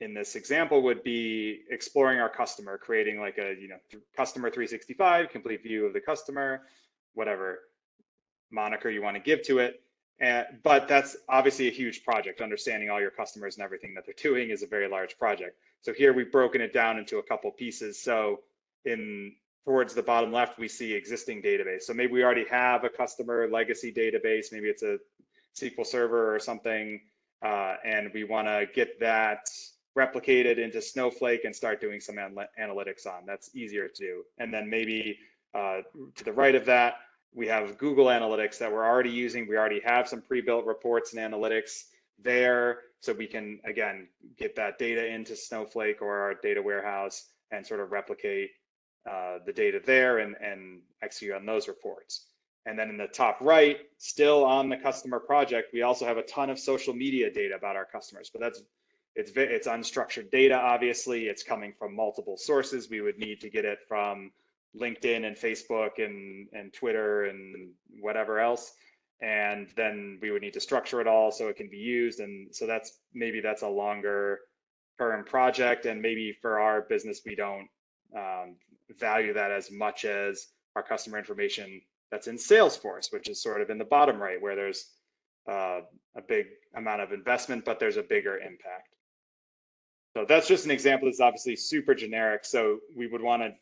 Speaker 3: in this example would be exploring our customer, creating like a, customer 365, complete view of the customer, whatever moniker you want to give to it. But that's obviously a huge project. Understanding all your customers and everything that they're doing is a very large project. So here we've broken it down into a couple pieces. So towards the bottom left, we see existing database. So maybe we already have a customer legacy database. Maybe it's a SQL Server or something, and we want to get that replicated into Snowflake and start doing some analytics on. That's easier to do. And then maybe to the right of that, we have Google Analytics that we're already using. We already have some pre-built reports and analytics there. So we can, again, get that data into Snowflake or our data warehouse and sort of replicate the data there and execute on those reports. And then in the top right, still on the customer project, we also have a ton of social media data about our customers, but it's unstructured data. Obviously, it's coming from multiple sources. We would need to get it from LinkedIn and Facebook and Twitter and whatever else. And then we would need to structure it all so it can be used. And so that's a longer term project. And maybe for our business, we don't value that as much as our customer information that's in Salesforce, which is sort of in the bottom right, where there's a big amount of investment, but there's a bigger impact. So that's just an example. It's obviously super generic. So we would want to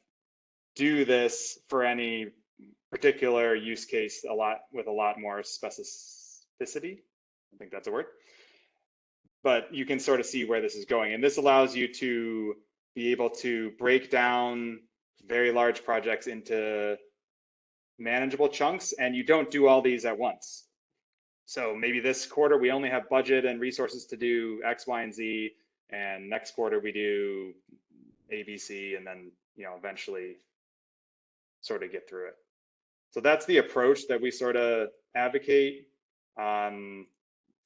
Speaker 3: do this for any particular use case with a lot more specificity. I think that's a word. But you can sort of see where this is going. And this allows you to be able to break down very large projects into manageable chunks, and you don't do all these at once. So maybe this quarter we only have budget and resources to do X, Y, and Z, and next quarter we do A, B, C, and then eventually sort of get through it. So that's the approach that we sort of advocate on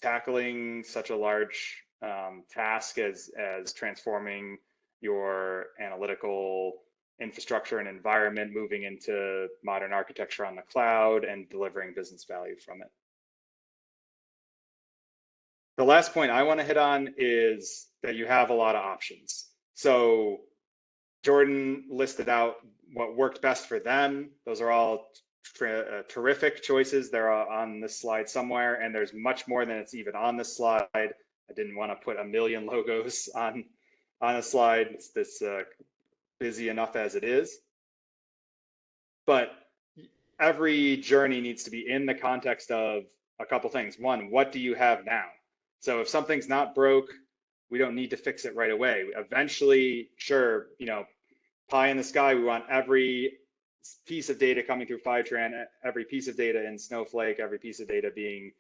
Speaker 3: tackling such a large task as transforming your analytical infrastructure and environment, moving into modern architecture on the cloud and delivering business value from it. The last point I want to hit on is that you have a lot of options. So Jordan listed out what worked best for them. Those are all terrific choices. They're on this slide somewhere, and there's much more than it's even on this slide. I didn't want to put a million logos on a slide. It's this busy enough as it is. but every journey needs to be in the context of a couple things. One, what do you have now? So if something's not broke, we don't need to fix it right away. Eventually, sure, pie in the sky, we want every piece of data coming through fivetran, every piece of data in Snowflake, every piece of data being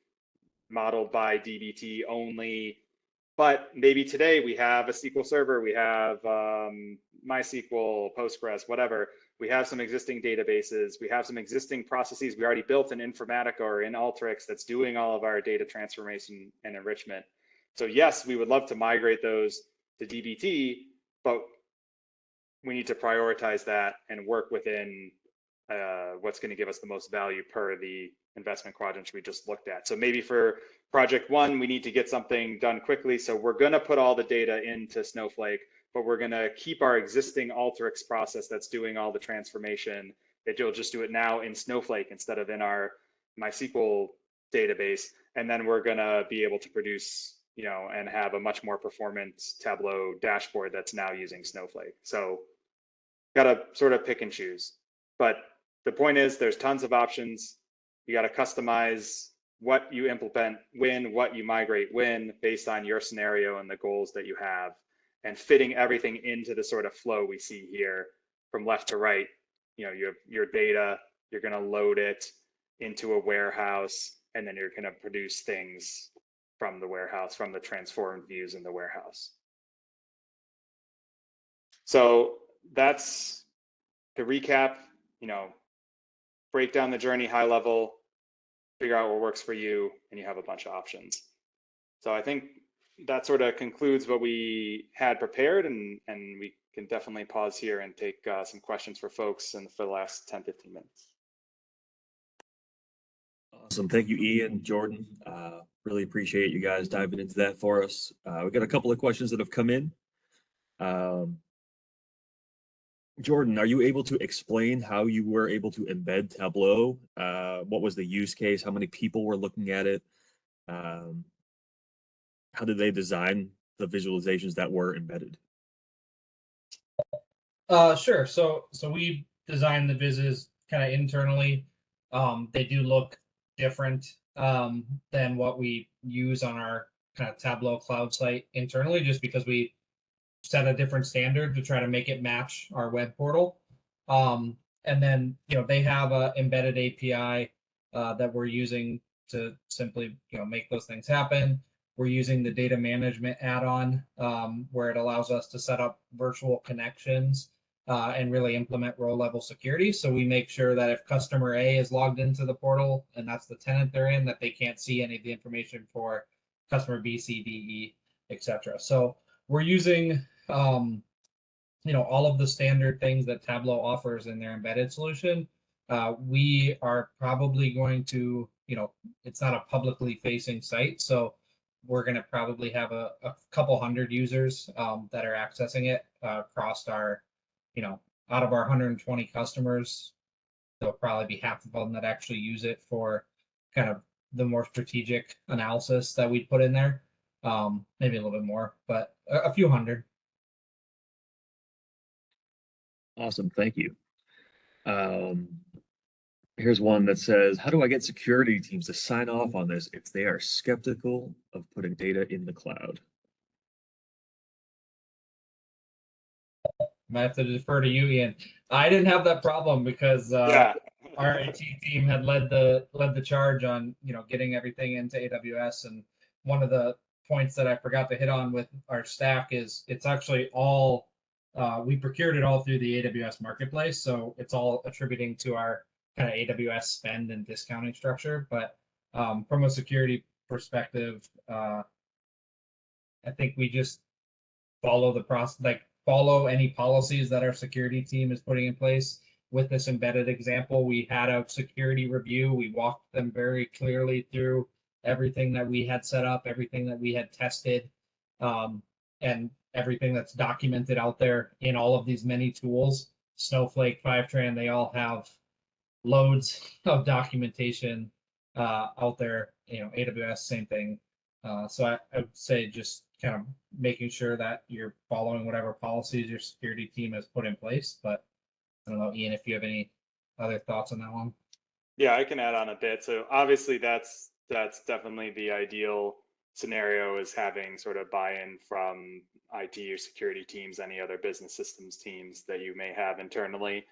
Speaker 3: modeled by DBT only. But maybe today we have a SQL server, we have MySQL, Postgres, whatever. We have some existing databases, we have some existing processes we already built in Informatica or in Alteryx that's doing all of our data transformation and enrichment. So yes, we would love to migrate those to DBT, but we need to prioritize that and work within what's going to give us the most value per the investment quadrants we just looked at. So maybe for project one, we need to get something done quickly. So we're going to put all the data into Snowflake, but we're going to keep our existing Alteryx process that's doing all the transformation. That you'll just do it now in Snowflake instead of in our MySQL database. And then we're going to be able to produce, and have a much more performant Tableau dashboard that's now using Snowflake. So got to sort of pick and choose. But the point is there's tons of options. You got to customize what you implement when, what you migrate when, based on your scenario and the goals that you have, and fitting everything into the sort of flow we see here from left to right. You have your data, you're going to load it into a warehouse, and then you're going to produce things from the warehouse, from the transformed views in the warehouse. So that's the recap, break down the journey high level, figure out what works for you, and you have a bunch of options. So I think that sort of concludes what we had prepared, and we can definitely pause here and take some questions for folks for the last 10, 15 minutes.
Speaker 1: Awesome. Thank you, Ian, Jordan. Really appreciate you guys diving into that for us. We've got a couple of questions that have come in. Jordan, are you able to explain how you were able to embed Tableau? What was the use case? How many people were looking at it? How did they design the visualizations that were embedded?
Speaker 2: Sure. So we designed the vises kind of internally. They do look different than what we use on our kind of Tableau cloud site internally, just because we set a different standard to try to make it match our web portal. And then, they have a embedded API that we're using to simply, make those things happen. We're using the data management add-on where it allows us to set up virtual connections and really implement row level security. So we make sure that if customer A is logged into the portal and that's the tenant they're in, that they can't see any of the information for customer B, C, D, E, etc. So we're using all of the standard things that Tableau offers in their embedded solution. We are probably going to, it's not a publicly facing site, so we're going to probably have a couple hundred users that are accessing it across our, out of our 120 customers, there'll probably be half of them that actually use it for kind of the more strategic analysis that we'd put in there. Maybe a little bit more, but a few hundred.
Speaker 1: Awesome, thank you. Here's one that says, how do I get security teams to sign off on this if they are skeptical of putting data in the cloud?
Speaker 2: Might have to defer to you, Ian. I didn't have that problem because our IT team had led the charge on getting everything into AWS. And one of the points that I forgot to hit on with our stack is it's actually all we procured it all through the AWS marketplace, so it's all attributing to our kind of AWS spend and discounting structure. But from a security perspective, I think we just follow the process, follow any policies that our security team is putting in place. With this embedded example, we had a security review. We walked them very clearly through everything that we had set up, everything that we had tested, and everything that's documented out there in all of these many tools. Snowflake, fivetran, they all have loads of documentation out there. AWS, same thing. So I would say just kind of making sure that you're following whatever policies your security team has put in place. But I don't know, Ian, if you have any other thoughts on that one.
Speaker 3: Yeah, I can add on a bit. So obviously that's definitely the ideal scenario, is having sort of buy-in from IT or security teams, any other business systems teams that you may have internally.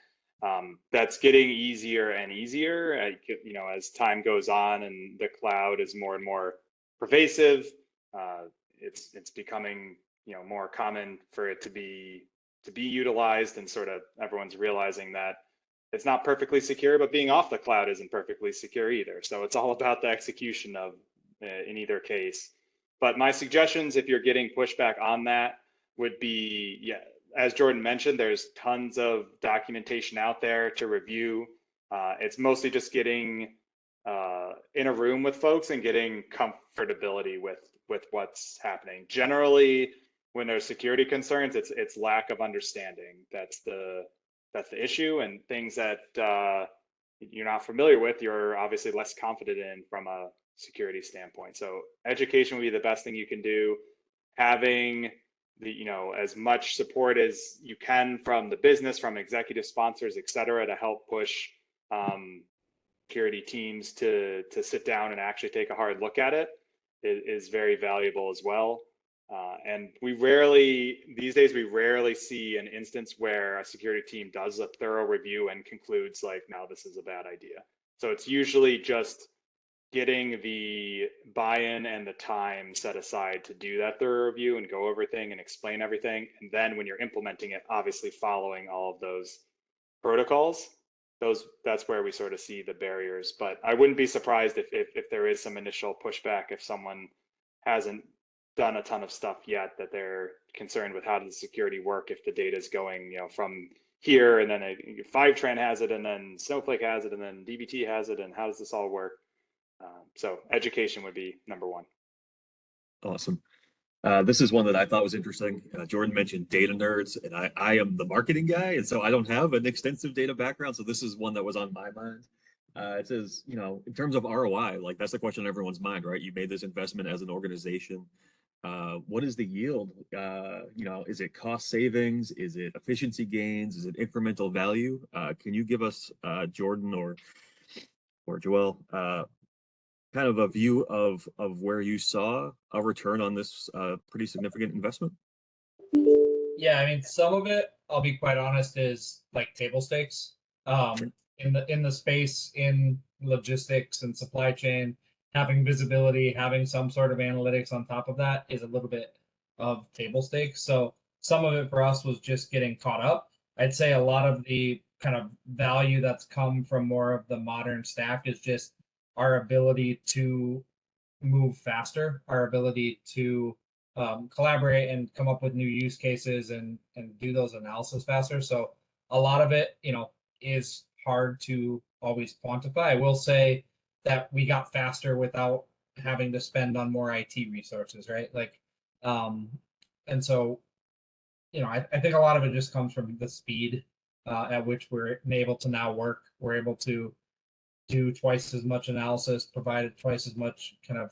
Speaker 3: That's getting easier and easier, as time goes on and the cloud is more and more pervasive. It's becoming more common for it to be utilized, and sort of everyone's realizing that it's not perfectly secure, but being off the cloud isn't perfectly secure either. So it's all about the execution of in either case. But my suggestions, if you're getting pushback on that, would be, yeah, as Jordan mentioned, there's tons of documentation out there to review. It's mostly just getting in a room with folks and getting comfortability with what's happening. Generally, when there's security concerns, it's lack of understanding. That's the issue, and things that you're not familiar with, you're obviously less confident in from a security standpoint. So education would be the best thing you can do. Having as much support as you can from the business, from executive sponsors, et cetera, to help push security teams to sit down and actually take a hard look at it is very valuable as well. And these days, we rarely see an instance where a security team does a thorough review and concludes like, no, this is a bad idea. So it's usually just getting the buy-in and the time set aside to do that thorough review and go over everything and explain everything. And then when you're implementing it, obviously following all of those protocols, that's where we sort of see the barriers. But I wouldn't be surprised if there is some initial pushback, if someone hasn't done a ton of stuff yet, that they're concerned with how does the security work if the data is going from here, and then fivetran has it, and then Snowflake has it, and then dbt has it, and how does this all work? So education would be number one.
Speaker 1: Awesome. This is one that I thought was interesting. Jordan mentioned data nerds, and I am the marketing guy, and so I don't have an extensive data background. So this is one that was on my mind. It says, in terms of ROI, like that's the question on everyone's mind, right? You made this investment as an organization. What is the yield? Is it cost savings? Is it efficiency gains? Is it incremental value? Can you give us, Jordan or Joel, kind of a view of where you saw a return on this pretty significant investment?
Speaker 2: Yeah, I mean, some of it, I'll be quite honest, is like table stakes. In the space, in logistics and supply chain, having visibility, having some sort of analytics on top of that is a little bit of table stakes. So some of it for us was just getting caught up. I'd say a lot of the kind of value that's come from more of the modern stack is just our ability to move faster, our ability to collaborate and come up with new use cases and do those analysis faster. So a lot of it, is hard to always quantify. I will say that we got faster without having to spend on more IT resources, right? Like, and so, I think a lot of it just comes from the speed at which we're able to now work. We're able to do twice as much analysis, provide twice as much kind of,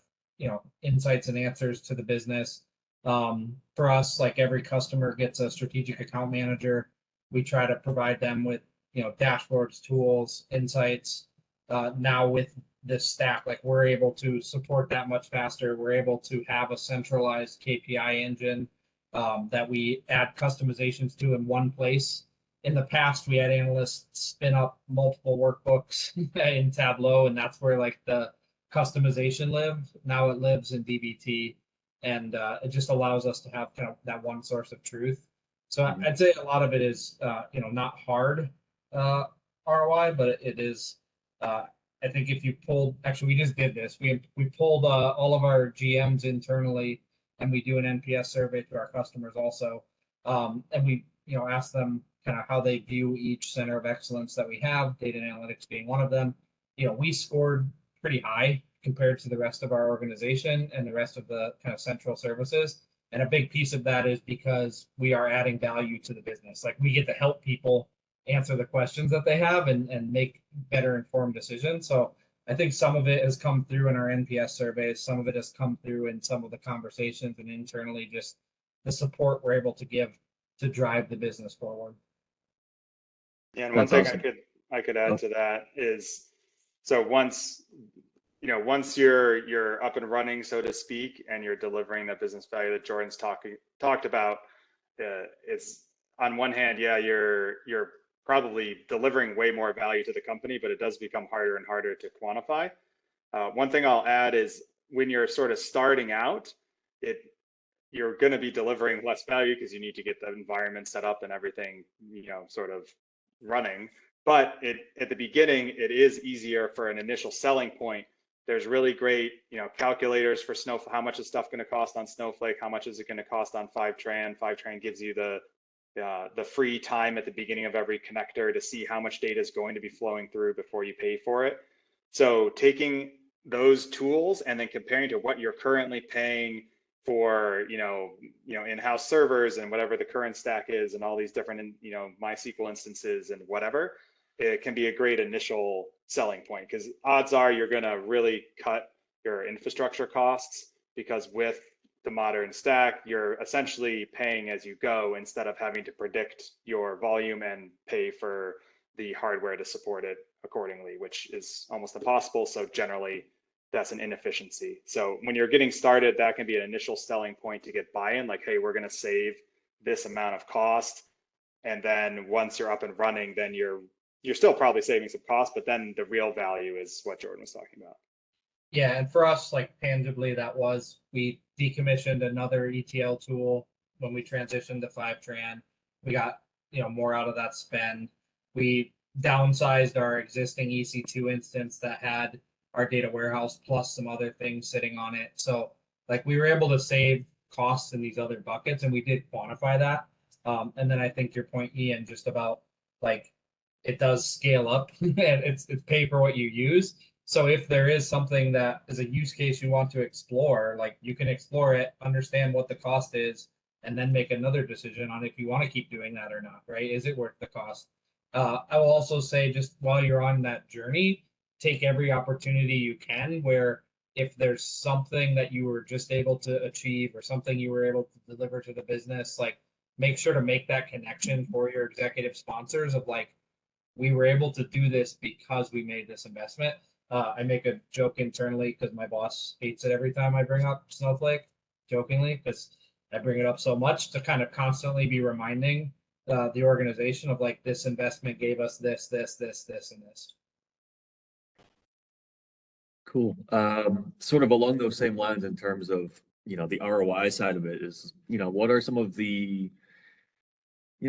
Speaker 2: insights and answers to the business. For us, like every customer gets a strategic account manager. We try to provide them with, dashboards, tools, insights. Now with this stack, like we're able to support that much faster. We're able to have a centralized KPI engine that we add customizations to in one place. In the past, we had analysts spin up multiple workbooks in Tableau, and that's where like the customization lived. Now it lives in dbt, and it just allows us to have kind of that one source of truth. So I'd say a lot of it is, not hard ROI, but it is. I think if you pulled, actually, we just did this. We pulled all of our GMs internally, and we do an NPS survey to our customers also, and we ask them kind of how they view each center of excellence that we have, data and analytics being one of them. We scored pretty high compared to the rest of our organization and the rest of the kind of central services. And a big piece of that is because we are adding value to the business. Like we get to help people answer the questions that they have and make better informed decisions. So I think some of it has come through in our NPS surveys. Some of it has come through in some of the conversations and internally just the support we're able to give to drive the business forward.
Speaker 3: Yeah, and one thing I could add to that is, so once once you're up and running, so to speak, and you're delivering that business value that Jordan's talked about, it's on one hand, yeah, you're probably delivering way more value to the company, but it does become harder and harder to quantify. One thing I'll add is when you're sort of starting out, you're going to be delivering less value because you need to get the environment set up and everything, sort of running. But at the beginning, it is easier for an initial selling point. There's really great, calculators for Snowflake. How much is stuff going to cost on Snowflake? How much is it going to cost on fivetran? Fivetran gives you the free time at the beginning of every connector to see how much data is going to be flowing through before you pay for it. So taking those tools and then comparing to what you're currently paying for, in-house servers and whatever the current stack is and all these different, MySQL instances and whatever, it can be a great initial selling point, because odds are you're going to really cut your infrastructure costs, because with the modern stack, you're essentially paying as you go instead of having to predict your volume and pay for the hardware to support it accordingly, which is almost impossible. So generally, that's an inefficiency. So when you're getting started, that can be an initial selling point to get buy-in, like, hey, we're going to save this amount of cost. And then once you're up and running, then you're still probably saving some cost, but then the real value is what Jordan was talking about.
Speaker 2: Yeah, and for us, like tangibly, we decommissioned another ETL tool when we transitioned to fivetran. We got more out of that spend. We downsized our existing EC2 instance that had our data warehouse plus some other things sitting on it. So like we were able to save costs in these other buckets, and we did quantify that. And then I think your point, Ian, just about like it does scale up and it's pay for what you use. So if there is something that is a use case you want to explore, like you can explore it, understand what the cost is, and then make another decision on if you want to keep doing that or not, right? Is it worth the cost? I will also say, just while you're on that journey, take every opportunity you can where if there's something that you were just able to achieve or something you were able to deliver to the business, like make sure to make that connection for your executive sponsors of like, we were able to do this because we made this investment. I make a joke internally because my boss hates it every time I bring up Snowflake, jokingly, because I bring it up so much to kind of constantly be reminding the organization of like, this investment gave us this, this, this, this, and this.
Speaker 1: Cool. Sort of along those same lines in terms of, the ROI side of it is, what are some of the,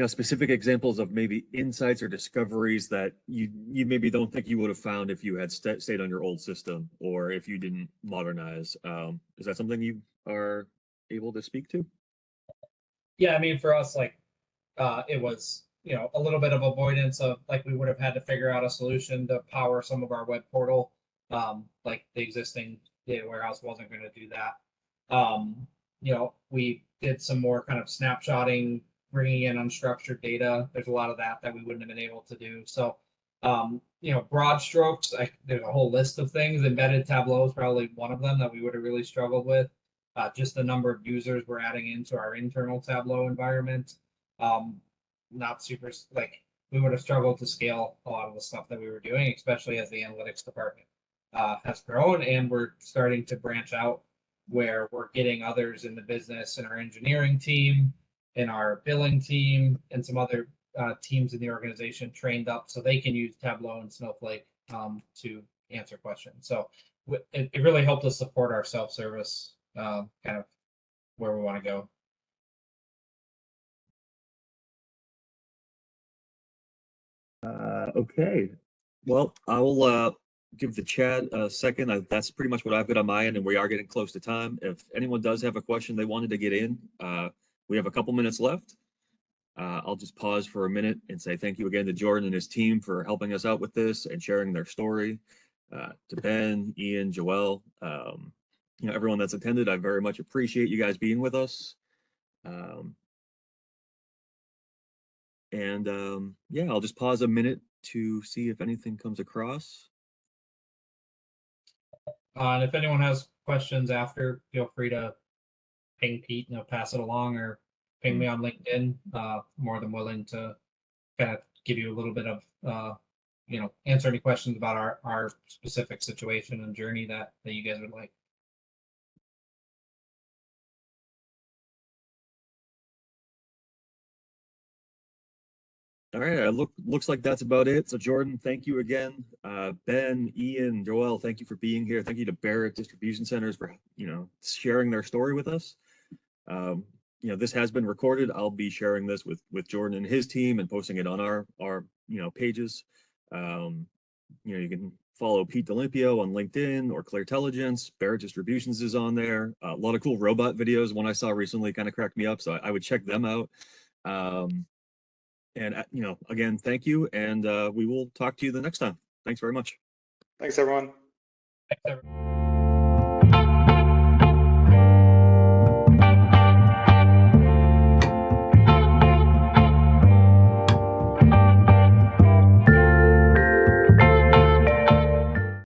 Speaker 1: specific examples of maybe insights or discoveries that you maybe don't think you would have found if you had stayed on your old system or if you didn't modernize? Is that something you are able to speak to?
Speaker 2: Yeah, I mean, for us, like, it was, a little bit of avoidance of like, we would have had to figure out a solution to power some of our web portal. Like the existing data warehouse wasn't going to do that. We did some more kind of snapshotting, bringing in unstructured data. There's a lot of that we wouldn't have been able to do. So, broad strokes, there's a whole list of things. Embedded Tableau is probably one of them that we would have really struggled with. Just the number of users we're adding into our internal Tableau environment. Not super, like, we would have struggled to scale a lot of the stuff that we were doing, especially as the analytics department has grown, and we're starting to branch out where we're getting others in the business, in our engineering team, in our billing team, and some other teams in the organization trained up so they can use Tableau and Snowflake to answer questions. So it really helped us support our self-service kind of where we want to go.
Speaker 1: Okay. Well, I will give the chat a second. That's pretty much what I've got on my end, and we are getting close to time. If anyone does have a question they wanted to get in, we have a couple minutes left. I'll just pause for a minute and say thank you again to Jordan and his team for helping us out with this and sharing their story. To Ben, Ian, Joelle, everyone that's attended, I very much appreciate you guys being with us. Yeah, I'll just pause a minute to see if anything comes across.
Speaker 2: And if anyone has questions after, feel free to ping Pete, pass it along, or ping me on LinkedIn. More than willing to kind of give you a little bit of answer any questions about our specific situation and journey that you guys would like.
Speaker 1: All right, looks like that's about it. So Jordan, thank you again. Ben, Ian, Joel, thank you for being here. Thank you to Barrett Distribution Centers for sharing their story with us. This has been recorded. I'll be sharing this with Jordan and his team and posting it on our pages. You can follow Pete D'Olimpio on LinkedIn or Cleartelligence. Barrett Distributions is on there. A lot of cool robot videos. One I saw recently kind of cracked me up, so I would check them out. And again, thank you, and we will talk to you the next time. Thanks very much.
Speaker 3: Thanks, everyone.
Speaker 2: Thanks, everyone.